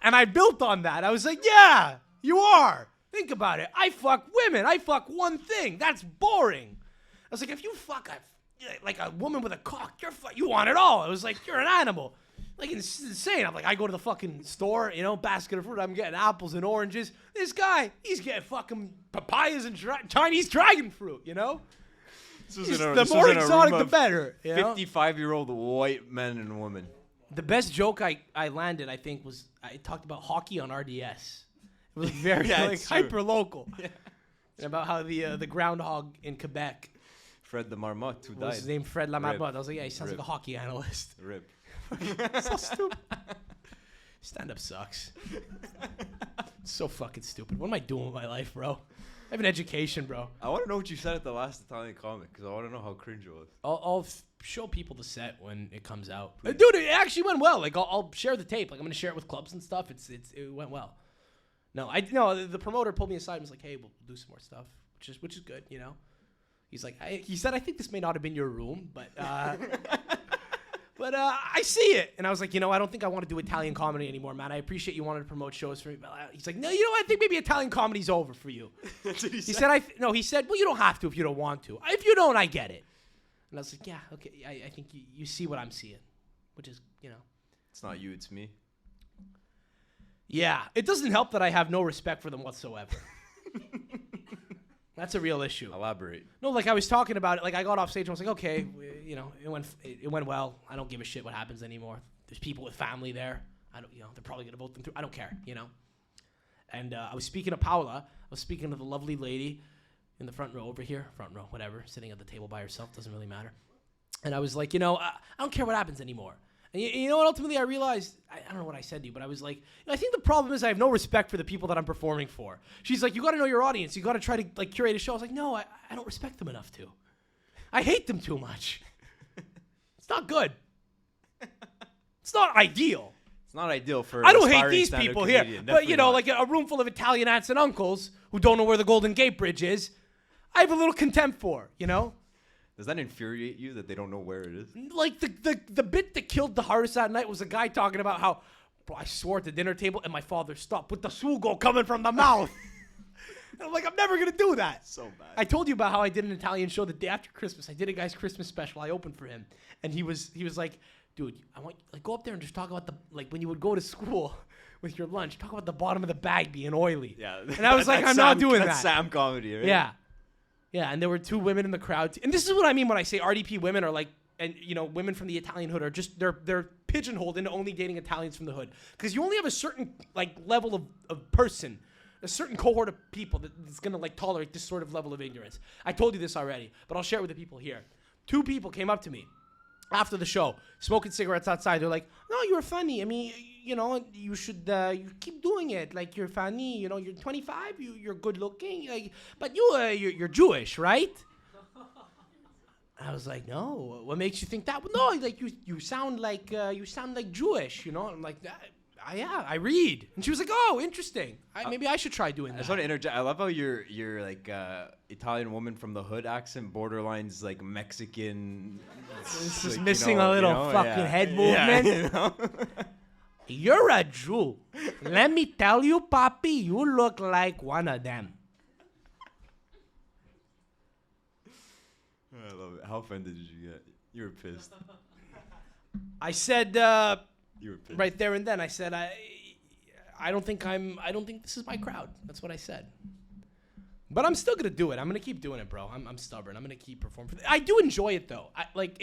And I built on that. I was like, yeah, you are. Think about it. I fuck women. I fuck one thing. That's boring. I was like, if you fuck like a woman with a cock, you want it all. It was like, you're an animal. Like, it's insane. I'm like, I go to the fucking store, basket of fruit. I'm getting apples and oranges. This guy, he's getting fucking papayas and Chinese dragon fruit, The more exotic, the better. 55-year-old white men and women. The best joke I landed, I think, was I talked about hockey on RDS. It was very hyper local. Yeah. And about how the groundhog in Quebec. Fred the Marmotte who died. What's his name? Fred La Marmotte. I was like, yeah, he sounds like a hockey analyst. Rip. So stupid. Stand-up sucks. So fucking stupid. What am I doing with my life, bro? I have an education, bro. I want to know what you said at the last Italian comic because I want to know how cringe it was. I'll show people the set when it comes out. Dude, it actually went well. Like, I'll share the tape. Like, I'm going to share it with clubs and stuff. It went well. No, the promoter pulled me aside and was like, hey, we'll do some more stuff, which is good, He's like, he said, I think this may not have been your room, but I see it. And I was like, I don't think I want to do Italian comedy anymore, man. I appreciate you wanted to promote shows for me. But he's like, no, I think maybe Italian comedy's over for you. That's what he said. He said, well, you don't have to if you don't want to. If you don't, I get it. And I was like, yeah, okay, I think you see what I'm seeing, which is, It's not you, it's me. Yeah, it doesn't help that I have no respect for them whatsoever. That's a real issue. Elaborate. No, like I was talking about it. Like I got off stage and I was like, okay, it went well. I don't give a shit what happens anymore. There's people with family there. I don't, they're probably gonna vote them through. I don't care, And I was speaking to Paula. I was speaking to the lovely lady in the front row over here, whatever, sitting at the table by herself. Doesn't really matter. And I was like, I don't care what happens anymore. And you know what? Ultimately, I realized, I don't know what I said to you, but I was like, I think the problem is I have no respect for the people that I'm performing for. She's like, you got to know your audience. You got to try to like curate a show. I was like, no, I don't respect them enough to. I hate them too much. It's not good. It's not ideal. It's not ideal for. I don't hate these people here, but like a room full of Italian aunts and uncles who don't know where the Golden Gate Bridge is, I have a little contempt for. Does that infuriate you that they don't know where it is? Like the bit that killed the hardest that night was a guy talking about how, bro, I swore at the dinner table and my father stopped with the sugo coming from the mouth. And I'm like, I'm never gonna do that. So bad. I told you about how I did an Italian show the day after Christmas. I did a guy's Christmas special. I opened for him, and he was like, dude, I want go up there and just talk about when you would go to school with your lunch, talk about the bottom of the bag being oily. Yeah. And I was like, I'm not doing that. That's Sam comedy, right? Yeah. Yeah, and there were two women in the crowd. And this is what I mean when I say RDP women are like, and women from the Italian hood are just, they're pigeonholed into only dating Italians from the hood. Because you only have a certain level of person, a certain cohort of people that's going to tolerate this sort of level of ignorance. I told you this already, but I'll share it with the people here. Two people came up to me after the show, smoking cigarettes outside. They're like, no, you're funny. I mean, you should you keep doing it. Like, you're funny. You're 25. You're good looking. But you're Jewish, right? I was like, no. What makes you think that? Well, no, you sound like Jewish. I'm like, yeah, I read. And she was like, oh, interesting. Maybe I should try doing that. I just want to interject. I love how your Italian woman from the hood accent borderlines Mexican. It's just missing a little fucking head movement. Yeah, You're a Jew. Let me tell you, Papi, you look like one of them. I love it. How offended did you get? You were pissed. I said, You were pissed. right there and then, I said, I don't think this is my crowd. That's what I said. But I'm still gonna do it. I'm gonna keep doing it, bro. I'm stubborn. I'm gonna keep performing. I do enjoy it though. But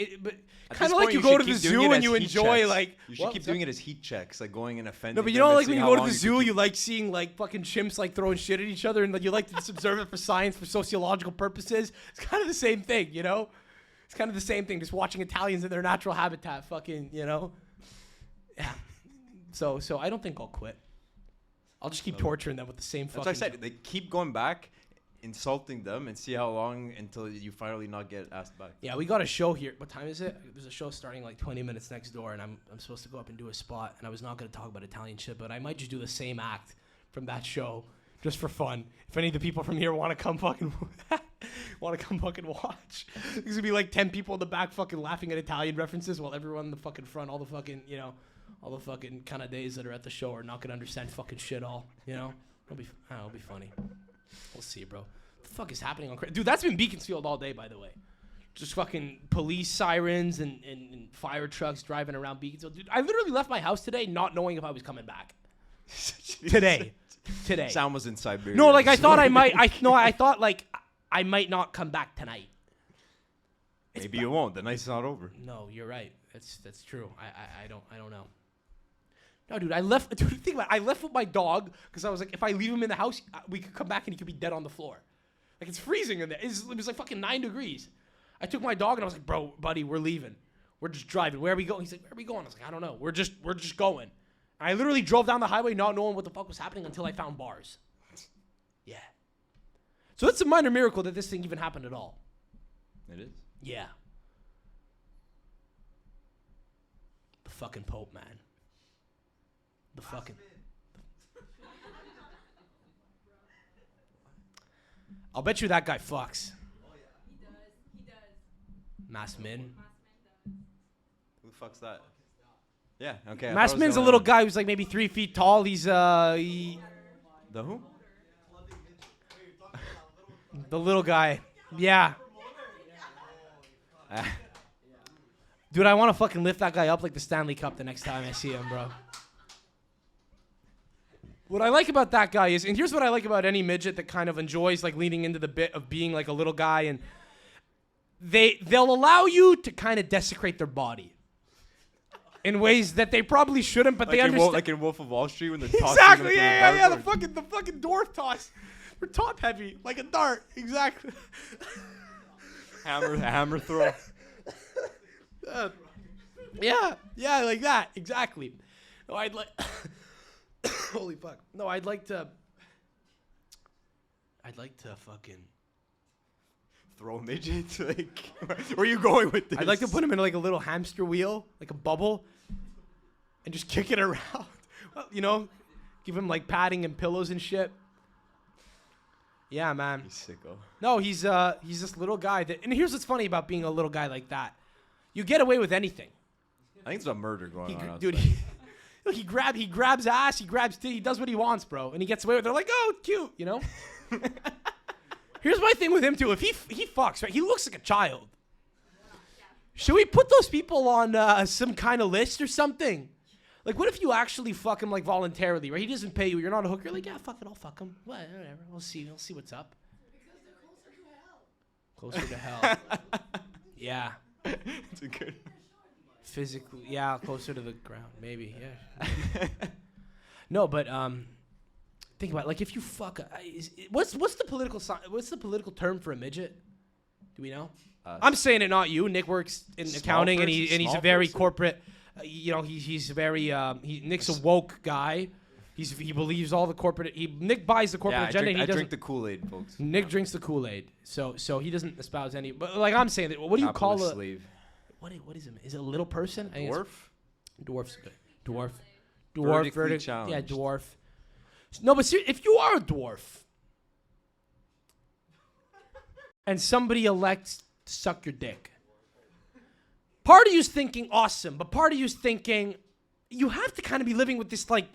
kind of like you go to the zoo and you enjoy You should keep doing it as heat checks, going and offending. No, but when you go to the zoo, you like seeing fucking chimps throwing shit at each other, and you like to just observe it for science, for sociological purposes. It's kind of the same thing, It's kind of the same thing, just watching Italians in their natural habitat, Yeah. So I don't think I'll quit. I'll just keep torturing them with the same fucking. That's what I said. They keep going back, insulting them, and see how long until you finally not get asked back. Yeah, we got a show here. What time is it? There's a show starting 20 minutes next door, and I'm supposed to go up and do a spot. And I was not going to talk about Italian shit, but I might just do the same act from that show just for fun. If any of the people from here want to come fucking watch, there's gonna be 10 people in the back fucking laughing at Italian references while everyone in the fucking front, all the fucking all the fucking kind of days that are at the show are not gonna understand fucking shit all. It'll be funny. We'll see, bro. What the fuck is happening on dude? That's been Beaconsfield all day, by the way. Just fucking police sirens and fire trucks driving around Beaconsfield. Dude, I literally left my house today not knowing if I was coming back. Today. Sam was in Siberia. No, I thought I might. I thought I might not come back tonight. Maybe you won't. The night's not over. No, you're right. That's true. I don't know. No, dude, I left. Dude, think about it. I left with my dog because I was like, if I leave him in the house, we could come back and he could be dead on the floor. It's freezing in there. It was fucking 9 degrees. I took my dog and I was like, bro, buddy, we're leaving. We're just driving. Where are we going? He's like, where are we going? I was like, I don't know. We're just going. I literally drove down the highway not knowing what the fuck was happening until I found bars. Yeah. So it's a minor miracle that this thing even happened at all. It is? Yeah. The fucking Pope, man. The fucking... I'll bet you that guy fucks. Oh, yeah. He does. Masmin. Who the fuck's that? Yeah, okay. Masmin's a little guy who's maybe 3 feet tall. He's The who? the little guy. Yeah. Dude, I want to fucking lift that guy up like the Stanley Cup the next time I see him, bro. What I like about that guy is, and here's what I like about any midget that kind of enjoys like leaning into the bit of being like a little guy, and they'll allow you to kind of desecrate their body in ways that they probably shouldn't, but Like they understand. like in Wolf of Wall Street when they're tossing Exactly, them yeah. through The fucking dwarf toss. We're top heavy, like a dart. Exactly. hammer throw. Yeah, like that. Exactly. No, I'd like. Holy fuck. No, I'd like to fucking. Throw a midget. Like, where are you going with this? I'd like to put him in like a little hamster wheel, like a bubble, and just kick it around. Well, you know, give him like padding and pillows and shit. Yeah, man. He's sicko. No, he's this little guy that, and here's what's funny about being a little guy like that. You get away with anything. I think there's a murder going on outside. Dude, he grabs ass, he does what he wants, bro, and he gets away with it. They're like, oh, cute, you know? Here's my thing with him, too. If he fucks, right, he looks like a child. Should we put those people on some kind of list or something? Like, what if you actually fuck him, like, voluntarily, right? He doesn't pay you. You're not a hooker. You're like, yeah, fuck it, I'll fuck him. Whatever. We'll see what's up. Because they're closer to hell. Closer to hell. Yeah. It's a good. Physically, yeah, closer to the ground, maybe, yeah. No, but think about it. Like if you fuck, what's the political term for a midget? Do we know? I'm saying it, not you. Nick works in accounting, and he's a very corporate. He's very Nick's a woke guy. He believes all the corporate. Nick buys the corporate agenda. I drink the Kool-Aid, folks. Nick drinks the Kool-Aid, so he doesn't espouse any. But like I'm saying, what do you call a slave? What is it? Is it a little person? Dwarf? Dwarf's good. Dwarf. Vertically challenged. Yeah, dwarf. No, but if you are a dwarf and somebody elects to suck your dick, part of you's thinking awesome, but part of you's thinking you have to kind of be living with this like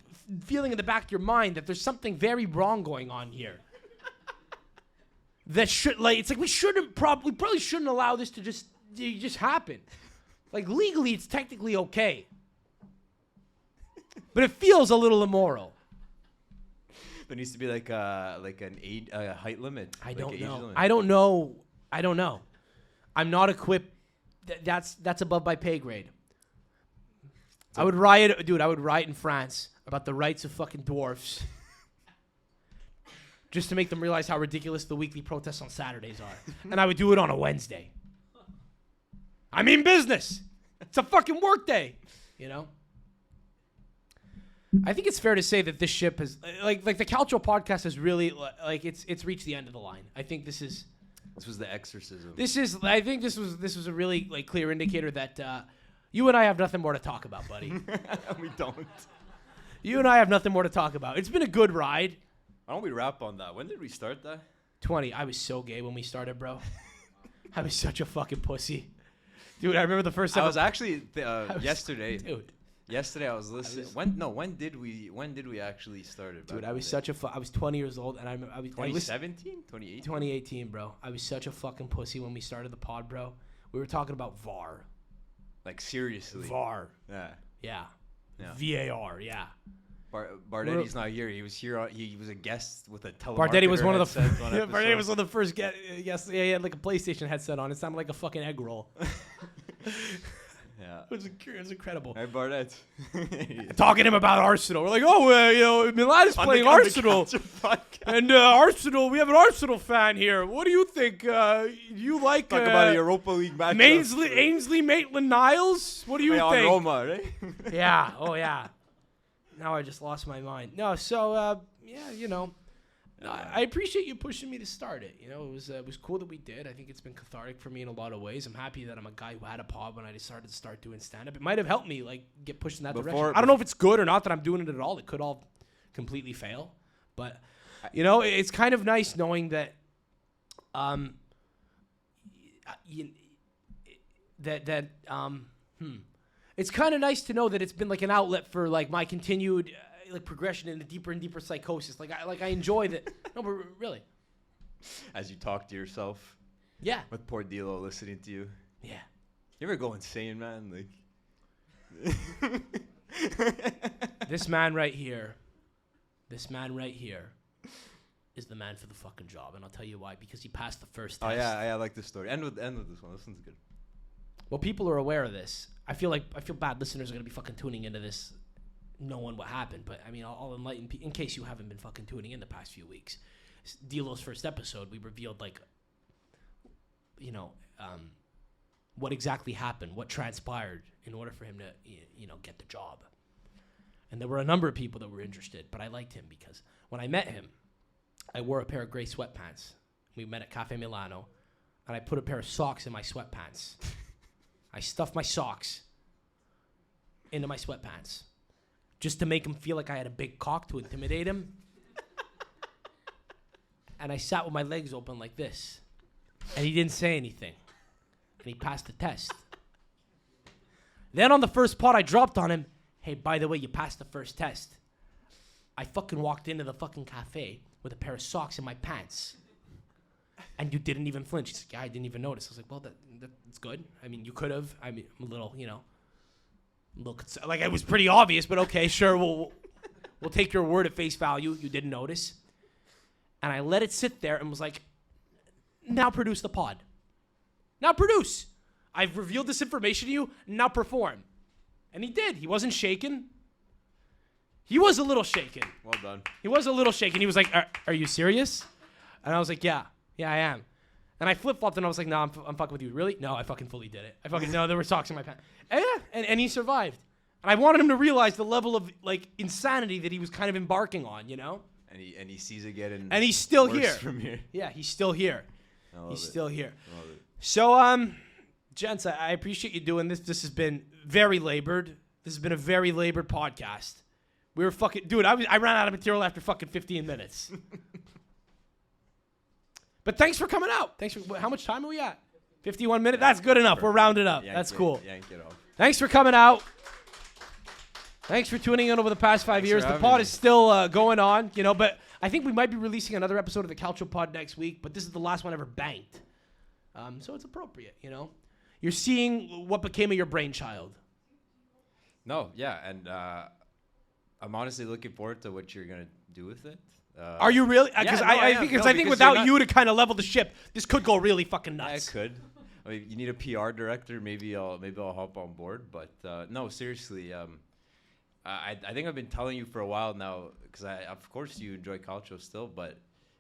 feeling in the back of your mind that there's something very wrong going on here. That should it's like we probably shouldn't allow this to just happen. Like legally, it's technically okay, but it feels a little immoral. There needs to be like an height limit. I don't know. Limit. I don't know. I'm not equipped. That's above my pay grade. I would riot, dude. I would riot in France about the rights of fucking dwarfs, just to make them realize how ridiculous the weekly protests on Saturdays are, and I would do it on a Wednesday. I mean business. It's a fucking work day, you know? I think it's fair to say that this ship has, like the Calcio Podcast has really, like, it's reached the end of the line. I think this was the exorcism. I think this was a really, like, clear indicator that you and I have nothing more to talk about, buddy. We don't. You and I have nothing more to talk about. It's been a good ride. Why don't we wrap on that? When did we start that? 20. I was so gay when we started, bro. I was such a fucking pussy. Dude, I remember the first time. I was actually yesterday. Dude. Yesterday I was listening. When did we actually start it? Dude, I was I was 20 years old, and I was 2017, 2018, 2018, bro. I was such a fucking pussy when we started the pod, bro. We were talking about VAR. Like seriously. VAR. Yeah. VAR. Yeah. Bardetti's not here. He was here. He was a guest with a telemarketer. Bardetti was one of the Bardetti was one of the first guests. Yeah, he had like a PlayStation headset on. It sounded like a fucking egg roll. Yeah, it was incredible. Hey, Bardet. Talking to him about Arsenal. We're like, Milan is playing Arsenal. And Arsenal, we have an Arsenal fan here. What do you think? You like talk about a Europa League match? Ainsley Maitland-Niles? What do you think? Roma, right? Yeah. Oh, yeah. Now I just lost my mind. No, so I appreciate you pushing me to start it. You know, it was cool that we did. I think it's been cathartic for me in a lot of ways. I'm happy that I'm a guy who had a pod when I decided to start doing stand-up. It might have helped me like get pushed in that direction. I don't know if it's good or not that I'm doing it at all. It could all completely fail, but you know, it's kind of nice knowing that it's kind of nice to know that it's been like an outlet for like my continued like progression into deeper and deeper psychosis. Like I enjoy that. No, but really. As you talk to yourself. Yeah. With poor Dilo listening to you. Yeah. You ever go insane, man? Like. This man right here is the man for the fucking job, and I'll tell you why. Because he passed the first test. Oh yeah, I like this story. End with this one. This one's good. Well, people are aware of this. I feel bad. Listeners are gonna be fucking tuning into this, knowing what happened. But I mean, I'll enlighten people in case you haven't been fucking tuning in the past few weeks. D'Lo's first episode, we revealed what exactly happened, what transpired in order for him to get the job. And there were a number of people that were interested, but I liked him because when I met him, I wore a pair of gray sweatpants. We met at Cafe Milano, and I put a pair of socks in my sweatpants. I stuffed my socks into my sweatpants just to make him feel like I had a big cock to intimidate him. And I sat with my legs open like this, and he didn't say anything, and he passed the test. Then on the first pot, I dropped on him, hey, by the way, you passed the first test. I fucking walked into the fucking cafe with a pair of socks in my pants. And you didn't even flinch. He's like, yeah, I didn't even notice. I was like, well, that's good. I mean, you could have. I mean, I'm a little, like it was pretty obvious, but okay, sure, we'll take your word at face value. You didn't notice. And I let it sit there and was like, now produce the pod. Now produce. I've revealed this information to you. Now perform. And he did. He wasn't shaken. He was a little shaken. Well done. He was a little shaken. He was like, are you serious? And I was like, yeah, I am. And I flip-flopped and I was like, no, I'm fucking with you. Really? No, I fucking fully did it. No, there were socks in my pants. And yeah, and he survived. And I wanted him to realize the level of insanity that he was kind of embarking on, And he sees it getting and he's still worse here. From here. Yeah, he's still here. He's still here. Love it. So, gents, I appreciate you doing this. This has been very labored. This has been a very labored podcast. We were fucking... Dude, I ran out of material after fucking 15 minutes. But thanks for coming out. Thanks for... How much time are we at? 51 minutes? That's good enough. We're rounded up. That's cool. Yank it off. Thanks for coming out. Thanks for tuning in over the past 5 years. The pod is still going on, but I think we might be releasing another episode of the Calcio Pod next week, but this is the last one ever banked. So it's appropriate, You're seeing what became of your brainchild. No, yeah, and I'm honestly looking forward to what you're gonna do with it. Are you really? Because I think without you to kind of level the ship, this could go really fucking nuts. Yeah, it could. I mean, you need a PR director. Maybe I'll hop on board. But no, seriously. I think I've been telling you for a while now because of course you enjoy Calcio still, but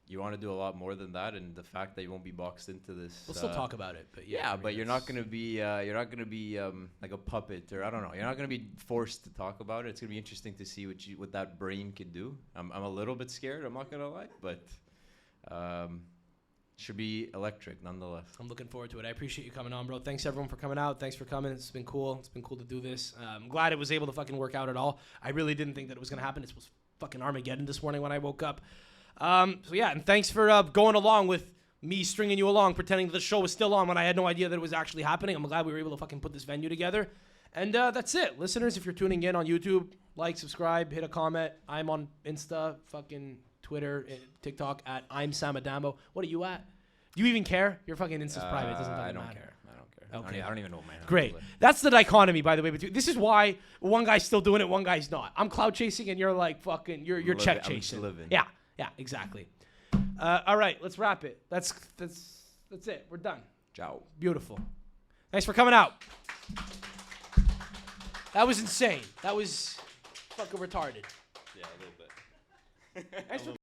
you want to do a lot more than that. And the fact that you won't be boxed into this. We'll still talk about it, but yeah. But you're not gonna be like a puppet, or I don't know. You're not gonna be forced to talk about it. It's gonna be interesting to see what that brain can do. I'm a little bit scared. I'm not gonna lie, but should be electric nonetheless. I'm looking forward to it. I appreciate you coming on, bro. Thanks everyone for coming out. Thanks for coming. It's been cool. It's been cool to do this. I'm glad it was able to fucking work out at all. I really didn't think that it was gonna happen. It was fucking Armageddon this morning when I woke up. So yeah, and thanks for going along with me stringing you along, pretending that the show was still on when I had no idea that it was actually happening. I'm glad we were able to fucking put this venue together. And that's it. Listeners, if you're tuning in on YouTube, like, subscribe, hit a comment. I'm on Insta, fucking Twitter, TikTok at I'm Sam Adamo. What are you at? Do you even care? Your fucking Insta's private. It doesn't I matter. don't care. Okay. I don't even know my handle. Great. That's the dichotomy, by the way. This is why one guy's still doing it, one guy's not. I'm cloud chasing, and you're like fucking. You're check chasing. I'm living. Yeah, exactly. All right, let's wrap it. That's it. We're done. Ciao. Beautiful. Thanks for coming out. That was insane. That was fucking retarded. Yeah, a little bit. Thanks for